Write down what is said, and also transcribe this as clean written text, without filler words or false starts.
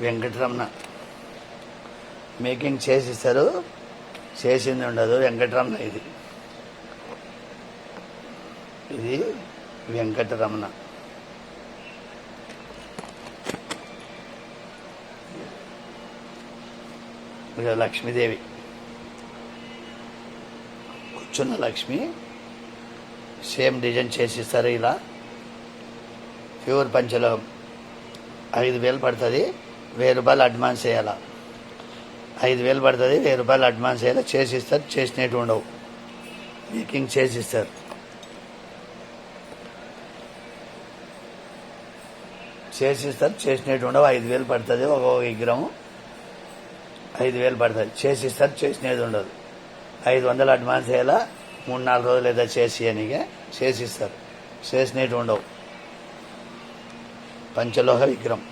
Venkataramana making చేసిస్తారు, చేసింది ఉండదు. వెంకటరమణ ఇది వెంకటరమణ. లక్ష్మీదేవి కూర్చున్న లక్ష్మి, సేమ్ డిజైన్ చేసిస్తారు. ఇలా ప్యూర్ పంచలోహం. 5,000 పడుతుంది, 1,000 రూపాయలు అడ్వాన్స్ వేయాలా. 5,000 పడుతుంది, 1,000 రూపాయలు అడ్వాన్స్ వేయాలి. చేసిస్తారు, చేసినట్టు ఉండవు. మేకింగ్ చేసిస్తారు. చేసినట్టు ఉండవు. 5,000 పడుతుంది ఒక విగ్రహం. 5,000 పడుతుంది. చేసిస్తారు, చేసినది ఉండదు. 500 అడ్వాన్స్ వేయాలా. 3-4 రోజులు ఏదో చేసిస్తారు, చేసినట్టు ఉండవు. పంచలోహ విగ్రహం.